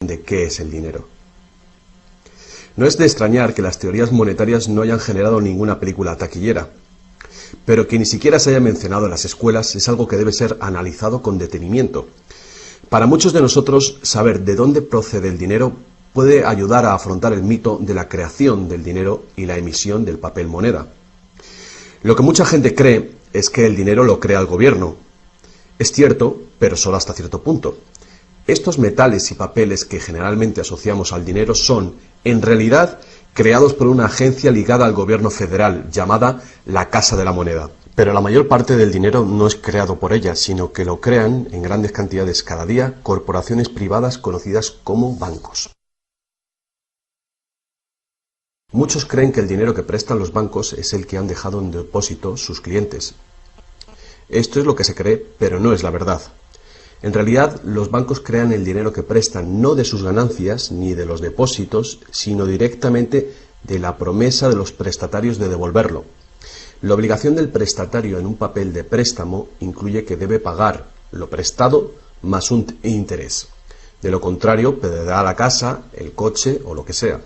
de qué es el dinero. No es de extrañar que las teorías monetarias no hayan generado ninguna película taquillera, pero que ni siquiera se haya mencionado en las escuelas es algo que debe ser analizado con detenimiento. Para muchos de nosotros, saber de dónde procede el dinero puede ayudar a afrontar el mito de la creación del dinero y la emisión del papel moneda. Lo que mucha gente cree es que el dinero lo crea el gobierno. Es cierto, pero solo hasta cierto punto. Estos metales y papeles que generalmente asociamos al dinero son, en realidad, creados por una agencia ligada al gobierno federal, llamada la Casa de la Moneda. Pero la mayor parte del dinero no es creado por ella, sino que lo crean en grandes cantidades cada día corporaciones privadas conocidas como bancos. Muchos creen que el dinero que prestan los bancos es el que han dejado en depósito sus clientes. Esto es lo que se cree, pero no es la verdad. En realidad, los bancos crean el dinero que prestan no de sus ganancias ni de los depósitos, sino directamente de la promesa de los prestatarios de devolverlo. La obligación del prestatario en un papel de préstamo incluye que debe pagar lo prestado más un interés. De lo contrario, perderá la casa, el coche o lo que sea.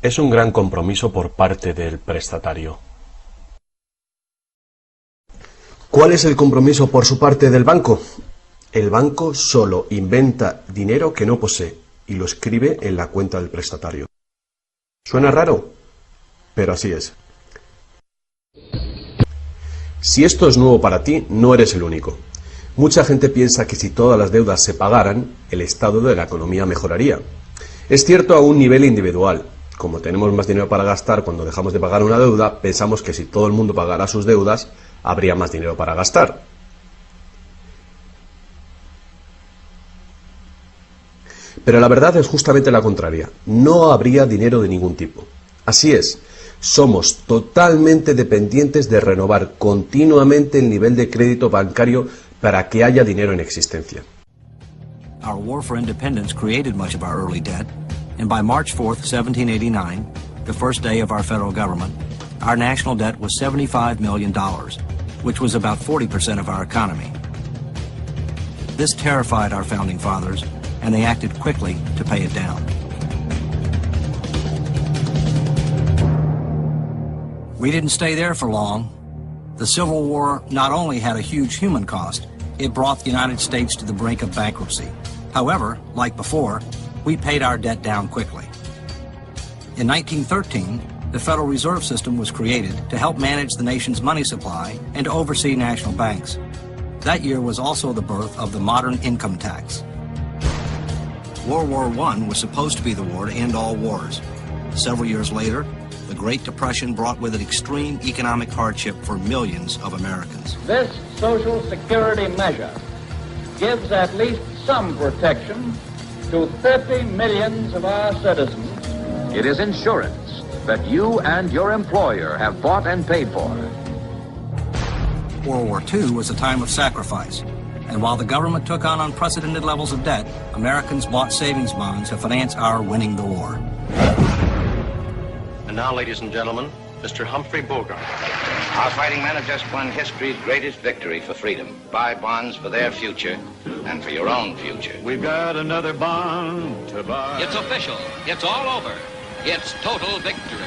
Es un gran compromiso por parte del prestatario. ¿Cuál es el compromiso por su parte del banco? El banco solo inventa dinero que no posee y lo escribe en la cuenta del prestatario. ¿Suena raro? Pero así es. Si esto es nuevo para ti, no eres el único. Mucha gente piensa que si todas las deudas se pagaran, el estado de la economía mejoraría. Es cierto a un nivel individual. Como tenemos más dinero para gastar cuando dejamos de pagar una deuda, pensamos que si todo el mundo pagara sus deudas, habría más dinero para gastar. Pero la verdad es justamente la contraria. No habría dinero de ningún tipo. Así es, somos totalmente dependientes de renovar continuamente el nivel de crédito bancario para que haya dinero en existencia. Our war for independence created much of our early debt, and by March 4th, 1789, the first day of our federal government, our national debt was $75 million, which was about 40% of our economy. This terrified our founding fathers, and they acted quickly to pay it down. We didn't stay there for long. The Civil War not only had a huge human cost, it brought the United States to the brink of bankruptcy. However, like before, we paid our debt down quickly. In 1913, the Federal Reserve System was created to help manage the nation's money supply and to oversee national banks. That year was also the birth of the modern income tax. World War I was supposed to be the war to end all wars. Several years later, the Great Depression brought with it extreme economic hardship for millions of Americans. This Social Security measure gives at least some protection to 30 millions of our citizens. It is insurance that you and your employer have bought and paid for. World War II was a time of sacrifice, and while the government took on unprecedented levels of debt, Americans bought savings bonds to finance our winning the war. And now, ladies and gentlemen, Mr. Humphrey Bogart. Our fighting men have just won history's greatest victory for freedom. Buy bonds for their future and for your own future. We've got another bond to buy. It's official. It's all over. It's total victory.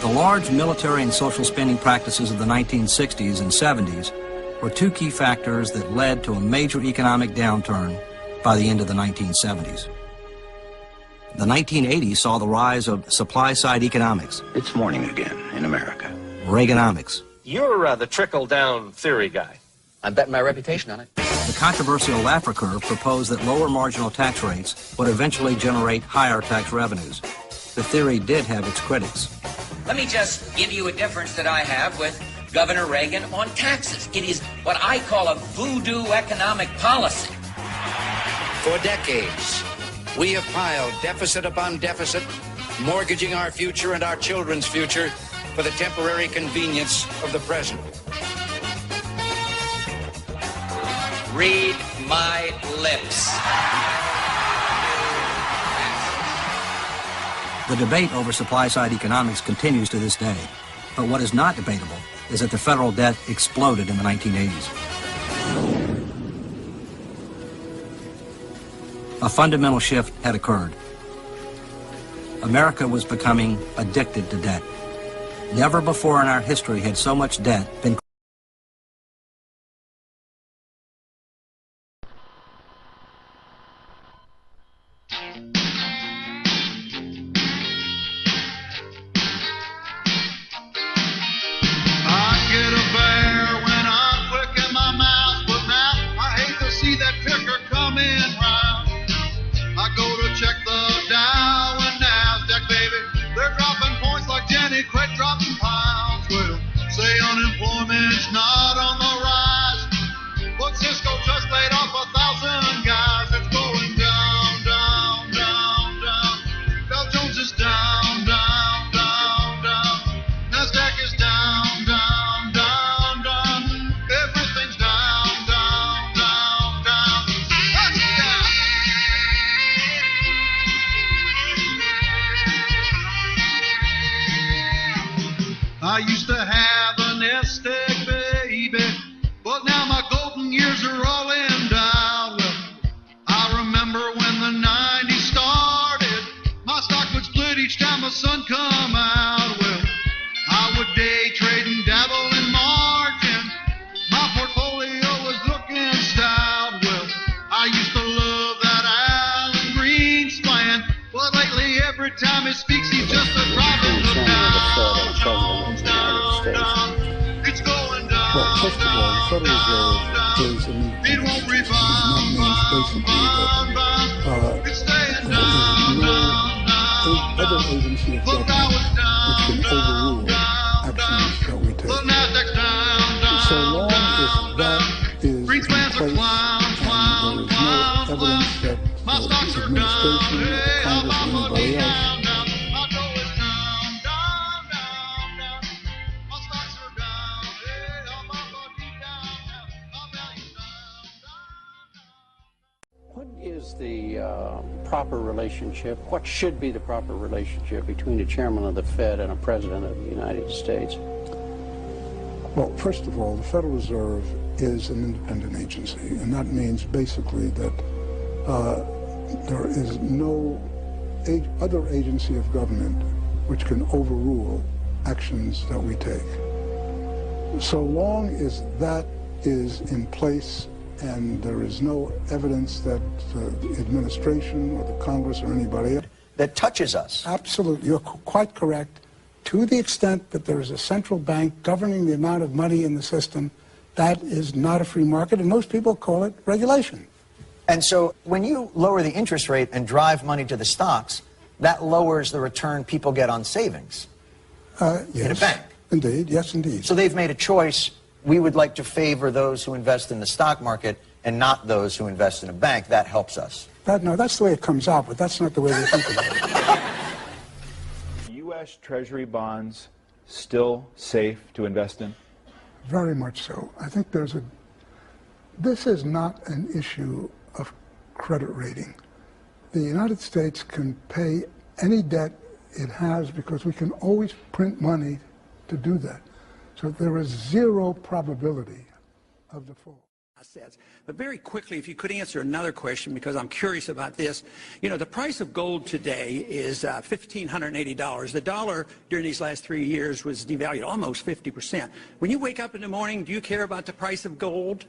The large military and social spending practices of the 1960s and 70s were two key factors that led to a major economic downturn by the end of the 1970s. The 1980s saw the rise of supply-side economics. It's morning again in America. Reaganomics. You're the trickle-down theory guy. I'm betting my reputation on it. The controversial Laffer curve proposed that lower marginal tax rates would eventually generate higher tax revenues. The theory did have its critics. Let me just give you a difference that I have with Governor Reagan on taxes. It is what I call a voodoo economic policy. For decades, we have piled deficit upon deficit, mortgaging our future and our children's future for the temporary convenience of the present. Read my lips. The debate over supply-side economics continues to this day. But what is not debatable is that the federal debt exploded in the 1980s. a fundamental shift had occurred. America was becoming addicted to debt. Never before in our history had so much debt been I used to have a nest egg, baby, but now my golden years are rolling down. Well, I remember when the 90s started, my stock would split each time the sun come out. Well, I would day trade and dabble in margin. My portfolio was looking stout. Well, I used to love that Alan Green's plan, but lately every time he speaks, he's just a driving the Well, first of all, the Federal Reserve is an independent agency. It means basically that there is no other agency of government which can overrule actions that we take. So long as that is in place and there is no evidence that the administration, the Congress, or anybody else What is the proper relationship, what should be the proper relationship between a chairman of the Fed and a president of the United States? Well, first of all, the Federal Reserve is an independent agency, and that means basically that there is no other agency of government which can overrule actions that we take. So long as that is in place and there is no evidence that the administration or the Congress or anybody else that touches us. Absolutely, you're quite correct. To the extent that there is a central bank governing the amount of money in the system, that is not a free market, and most people call it regulation. And so when you lower the interest rate and drive money to the stocks, that lowers the return people get on savings Yes, in a bank. Indeed, yes, indeed. So they've made a choice. We would like to favor those who invest in the stock market and not those who invest in a bank. That helps us. No, that's the way it comes out, but that's not the way they think about it. U.S. Treasury bonds still safe to invest in? Very much so. I think this is not an issue of credit rating. The United States can pay any debt it has because we can always print money to do that. So there is zero probability of default. But very quickly, if you could answer another question, because I'm curious about this. You know, the price of gold today is $1,580. The dollar during these last 3 years was devalued almost 50%. When you wake up in the morning, do you care about the price of gold?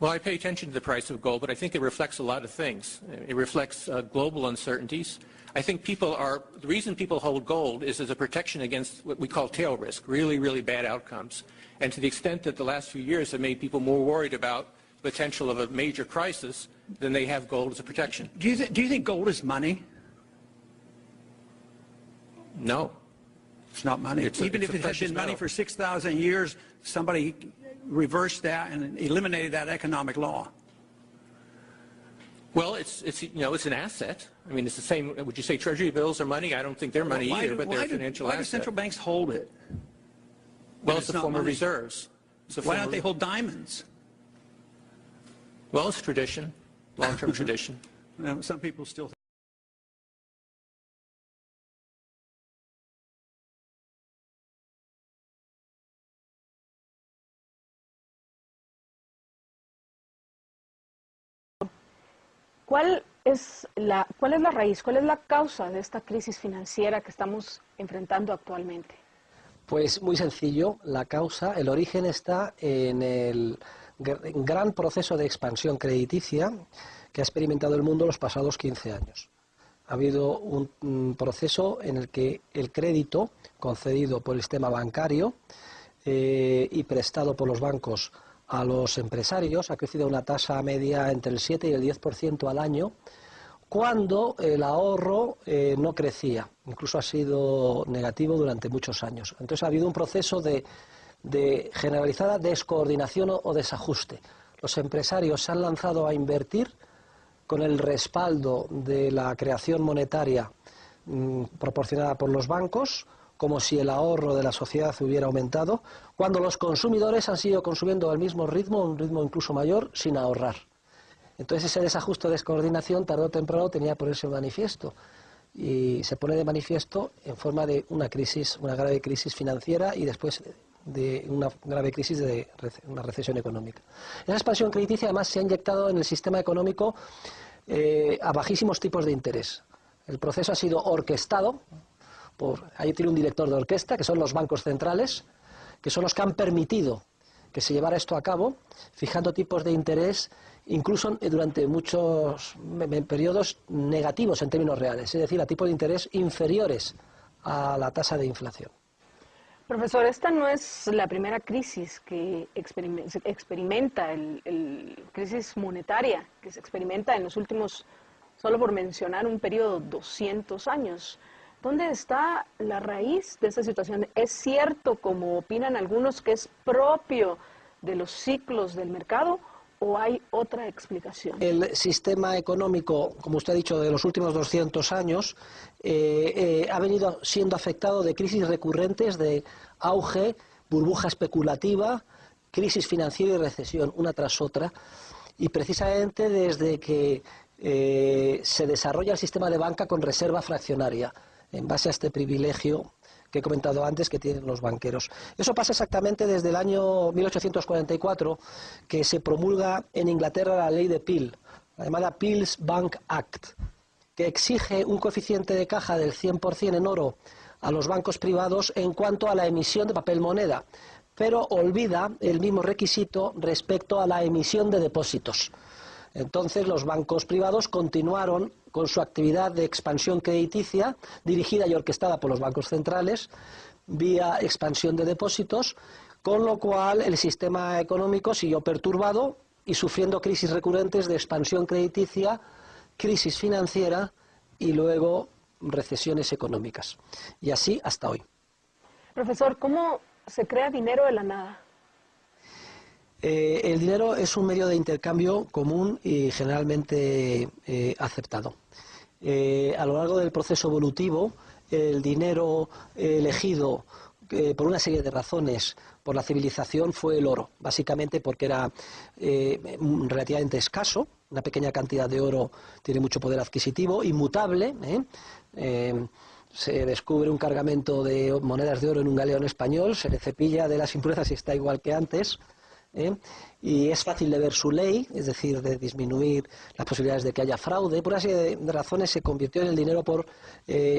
Well, I pay attention to the price of gold, but I think it reflects a lot of things. It reflects global uncertainties. I think the reason people hold gold is as a protection against what we call tail risk, really, really bad outcomes. And to the extent that the last few years have made people more worried about the potential of a major crisis, then they have gold as a protection. Do you think gold is money? No. It's not money. Even if it had been money for 6,000 years, somebody reversed that and eliminated that economic law. Well, it's an asset. I mean, it's the same. Would you say Treasury bills are money? I don't think they're money either, but they're a financial asset. Why do central banks hold it? Well, it's a form of reserves. Why don't they hold diamonds? Well, it's tradition, long-term tradition. Well, some people still. ¿Cuál ¿Cuál es la raíz, cuál es la causa de esta crisis financiera que estamos enfrentando actualmente? Pues muy sencillo, la causa, el origen está en el gran proceso de expansión crediticia que ha experimentado el mundo los pasados 15 años. Ha habido un proceso en el que el crédito concedido por el sistema bancario y prestado por los bancos a los empresarios ha crecido a una tasa media entre el 7 y el 10% al año, cuando el ahorro no crecía, incluso ha sido negativo durante muchos años. Entonces ha habido un proceso de generalizada descoordinación o desajuste. Los empresarios se han lanzado a invertir con el respaldo de la creación monetaria proporcionada por los bancos, como si el ahorro de la sociedad hubiera aumentado, cuando los consumidores han seguido consumiendo al mismo ritmo, un ritmo incluso mayor, sin ahorrar. Entonces ese desajuste o descoordinación tarde o temprano tenía que ponerse de manifiesto, y se pone de manifiesto en forma de una crisis, una grave crisis financiera y después de una grave crisis de una recesión económica. Esa expansión crediticia además se ha inyectado en el sistema económico a bajísimos tipos de interés. El proceso ha sido orquestado ahí tiene un director de orquesta, que son los bancos centrales, que son los que han permitido que se llevara esto a cabo, fijando tipos de interés incluso durante muchos periodos negativos en términos reales, es decir, a tipos de interés inferiores a la tasa de inflación. Profesor, esta no es la primera crisis que experimenta, crisis monetaria, que se experimenta en los últimos, solo por mencionar un periodo, 200 años. ¿Dónde está la raíz de esta situación? ¿Es cierto, como opinan algunos, que es propio de los ciclos del mercado o hay otra explicación? El sistema económico, como usted ha dicho, de los últimos 200 años ha venido siendo afectado de crisis recurrentes de auge, burbuja especulativa, crisis financiera y recesión, una tras otra, y precisamente desde que se desarrolla el sistema de banca con reserva fraccionaria, en base a este privilegio que he comentado antes que tienen los banqueros. Eso pasa exactamente desde el año 1844, que se promulga en Inglaterra la ley de Peel, la llamada Peel's Bank Act, que exige un coeficiente de caja del 100% en oro a los bancos privados en cuanto a la emisión de papel moneda, pero olvida el mismo requisito respecto a la emisión de depósitos. Entonces los bancos privados continuaron con su actividad de expansión crediticia, dirigida y orquestada por los bancos centrales, vía expansión de depósitos, con lo cual el sistema económico siguió perturbado y sufriendo crisis recurrentes de expansión crediticia, crisis financiera y luego recesiones económicas. Y así hasta hoy. Profesor, ¿cómo se crea dinero de la nada? El dinero es un medio de intercambio común y generalmente aceptado. A lo largo del proceso evolutivo, el dinero elegido por una serie de razones por la civilización fue el oro, básicamente porque era relativamente escaso. Una pequeña cantidad de oro tiene mucho poder adquisitivo, inmutable. Se descubre un cargamento de monedas de oro en un galeón español, se le cepilla de las impurezas y está igual que antes. Y es fácil de ver su ley, es decir, de disminuir las posibilidades de que haya fraude. Por una serie de razones se convirtió en el dinero por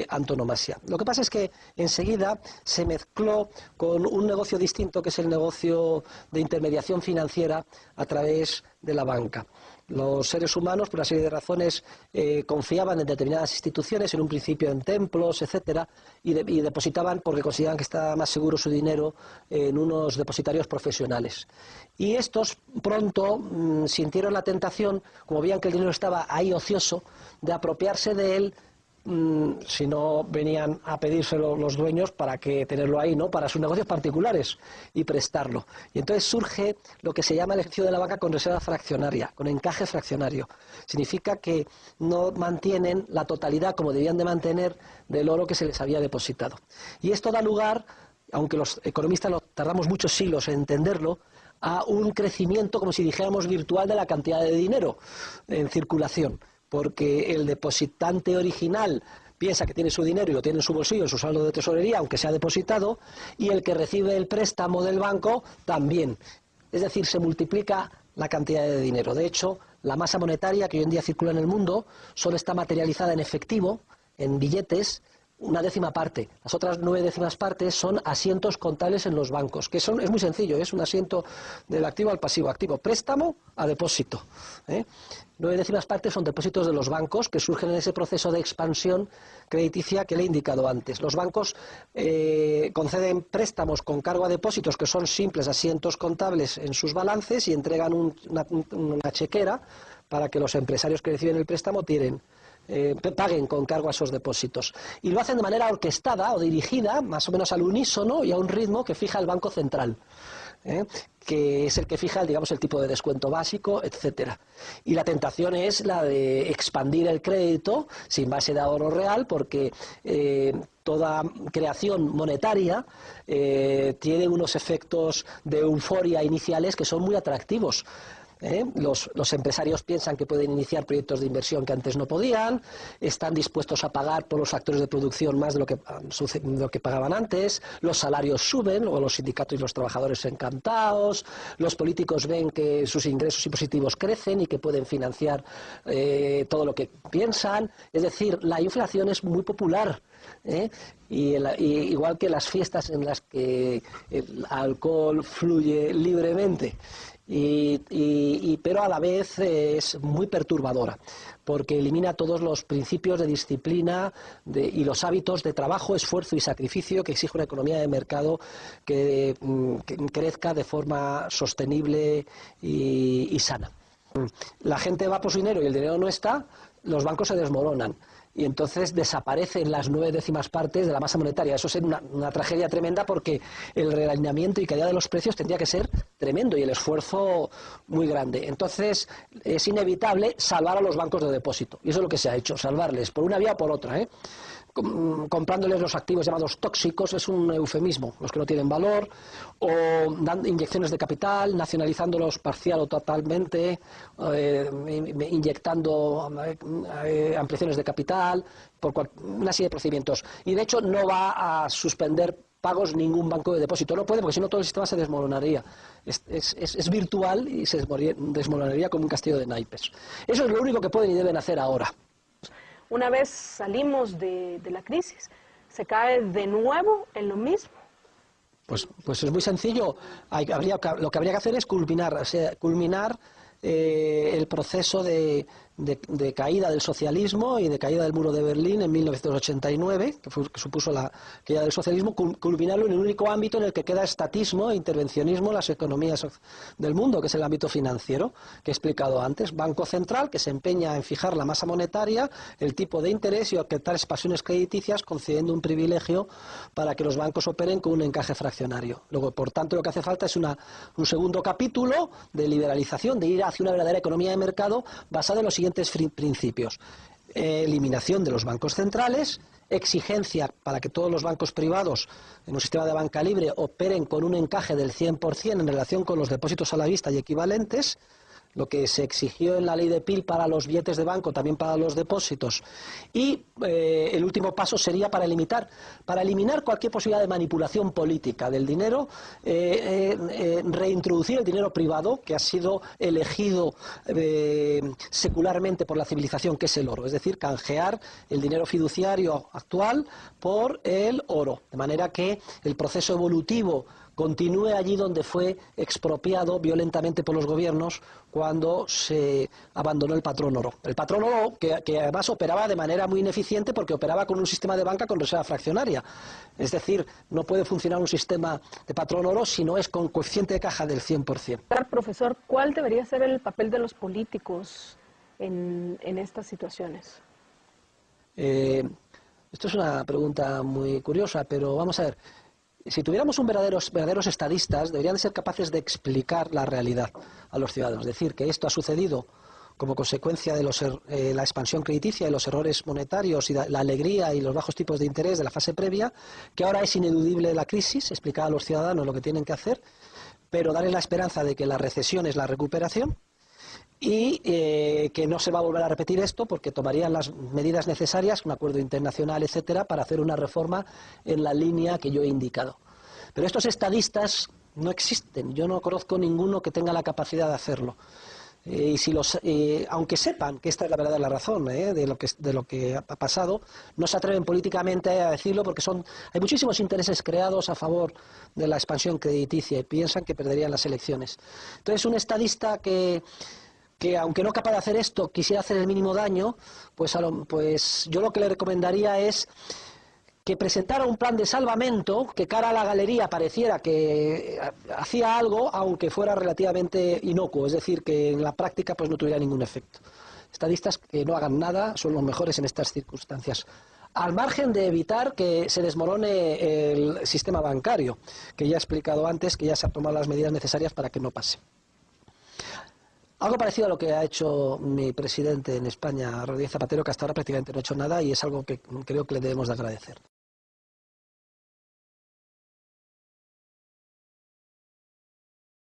antonomasia. Lo que pasa es que enseguida se mezcló con un negocio distinto, que es el negocio de intermediación financiera a través de la banca. Los seres humanos, por una serie de razones, confiaban en determinadas instituciones, en un principio en templos, etcétera, y depositaban porque consideraban que estaba más seguro su dinero en unos depositarios profesionales. Y estos pronto sintieron la tentación, como veían que el dinero estaba ahí ocioso, de apropiarse de él, si no venían a pedírselo los dueños para que tenerlo ahí, ¿no?, para sus negocios particulares y prestarlo. Y entonces surge lo que se llama el ejercicio de la banca con reserva fraccionaria, con encaje fraccionario. Significa que no mantienen la totalidad como debían de mantener del oro que se les había depositado. Y esto da lugar, aunque los economistas tardamos muchos siglos en entenderlo, a un crecimiento, como si dijéramos, virtual de la cantidad de dinero en circulación. Porque el depositante original piensa que tiene su dinero y lo tiene en su bolsillo, en su saldo de tesorería, aunque sea depositado, y el que recibe el préstamo del banco también. Es decir, se multiplica la cantidad de dinero. De hecho, La masa monetaria que hoy en día circula en el mundo solo está materializada en efectivo, en billetes, una décima parte. Las otras 9 décimas partes son asientos contables en los bancos, que es muy sencillo, es un asiento del activo al pasivo activo, préstamo a depósito. 9 décimas partes son depósitos de los bancos que surgen en ese proceso de expansión crediticia que le he indicado antes. Los bancos conceden préstamos con cargo a depósitos que son simples asientos contables en sus balances y entregan una chequera para que los empresarios que reciben el préstamo paguen con cargo a esos depósitos. Y lo hacen de manera orquestada o dirigida, más o menos al unísono y a un ritmo que fija el Banco Central, que es el que fija, digamos, el tipo de descuento básico, etcétera. Y la tentación es la de expandir el crédito sin base de ahorro real, porque toda creación monetaria tiene unos efectos de euforia iniciales que son muy atractivos. Los empresarios piensan que pueden iniciar proyectos de inversión que antes no podían, están dispuestos a pagar por los factores de producción más de lo que pagaban antes, los salarios suben, luego los sindicatos y los trabajadores encantados, los políticos ven que sus ingresos impositivos crecen y que pueden financiar todo lo que piensan. Es decir, la inflación es muy popular. Y igual que las fiestas en las que el alcohol fluye libremente. Pero a la vez es muy perturbadora, porque elimina todos los principios de disciplina y los hábitos de trabajo, esfuerzo y sacrificio que exige una economía de mercado que crezca de forma sostenible y sana. La gente va por su dinero y el dinero no está, los bancos se desmoronan. Y entonces desaparecen las 9 décimas partes de la masa monetaria. Eso es una tragedia tremenda, porque el realineamiento y caída de los precios tendría que ser tremendo y el esfuerzo muy grande. Entonces es inevitable salvar a los bancos de depósito. Y eso es lo que se ha hecho, salvarles por una vía o por otra. Comprándoles los activos llamados tóxicos, es un eufemismo, los que no tienen valor, o dando inyecciones de capital, nacionalizándolos parcial o totalmente, inyectando ampliaciones de capital, por una serie de procedimientos. Y de hecho no va a suspender pagos ningún banco de depósito. No puede, porque si no todo el sistema se desmoronaría. Es virtual y se desmoronaría como un castillo de naipes. Eso es lo único que pueden y deben hacer ahora. Una vez salimos de la crisis, ¿se cae de nuevo en lo mismo? Pues es muy sencillo. Lo que habría que hacer es culminar el proceso de caída del socialismo y de caída del muro de Berlín en 1989, que supuso la caída del socialismo, culminarlo en el único ámbito en el que queda estatismo e intervencionismo en las economías del mundo, que es el ámbito financiero, que he explicado antes. Banco central, que se empeña en fijar la masa monetaria, el tipo de interés y aceptar expansiones crediticias, concediendo un privilegio para que los bancos operen con un encaje fraccionario. Luego, por tanto, lo que hace falta es un segundo capítulo de liberalización, de ir hacia una verdadera economía de mercado basada en los siguientes principios: eliminación de los bancos centrales, exigencia para que todos los bancos privados en un sistema de banca libre operen con un encaje del 100% en relación con los depósitos a la vista y equivalentes, lo que se exigió en la ley de PIL para los billetes de banco, también para los depósitos. Y el último paso sería para eliminar cualquier posibilidad de manipulación política del dinero, reintroducir el dinero privado, que ha sido elegido secularmente por la civilización, que es el oro, es decir, canjear el dinero fiduciario actual por el oro, de manera que el proceso evolutivo continúe allí donde fue expropiado violentamente por los gobiernos cuando se abandonó el patrón oro. El patrón oro, que además operaba de manera muy ineficiente, porque operaba con un sistema de banca con reserva fraccionaria. Es decir, no puede funcionar un sistema de patrón oro si no es con coeficiente de caja del 100%. Profesor, ¿cuál debería ser el papel de los políticos en estas situaciones? Esto es una pregunta muy curiosa, pero vamos a ver. Si tuviéramos verdaderos estadistas, deberían de ser capaces de explicar la realidad a los ciudadanos. Es decir, que esto ha sucedido como consecuencia de la expansión crediticia y los errores monetarios y la alegría y los bajos tipos de interés de la fase previa, que ahora es ineludible la crisis, explicar a los ciudadanos lo que tienen que hacer, pero darles la esperanza de que la recesión es la recuperación, y que no se va a volver a repetir esto, porque tomarían las medidas necesarias, un acuerdo internacional, etcétera, para hacer una reforma en la línea que yo he indicado. Pero estos estadistas no existen. Yo no conozco ninguno que tenga la capacidad de hacerlo. Y si aunque sepan que esta es la verdadera razón de lo que ha pasado, no se atreven políticamente a decirlo porque hay muchísimos intereses creados a favor de la expansión crediticia y piensan que perderían las elecciones. Entonces, un estadista que aunque no capaz de hacer esto, quisiera hacer el mínimo daño, pues yo lo que le recomendaría es que presentara un plan de salvamento que cara a la galería pareciera que hacía algo, aunque fuera relativamente inocuo, es decir, que en la práctica pues no tuviera ningún efecto. Estadistas que no hagan nada son los mejores en estas circunstancias, al margen de evitar que se desmorone el sistema bancario, que ya he explicado antes, que ya se han tomado las medidas necesarias para que no pase. Algo parecido a lo que ha hecho mi presidente en España, Rodríguez Zapatero, que hasta ahora prácticamente no ha hecho nada y es algo que creo que le debemos de agradecer.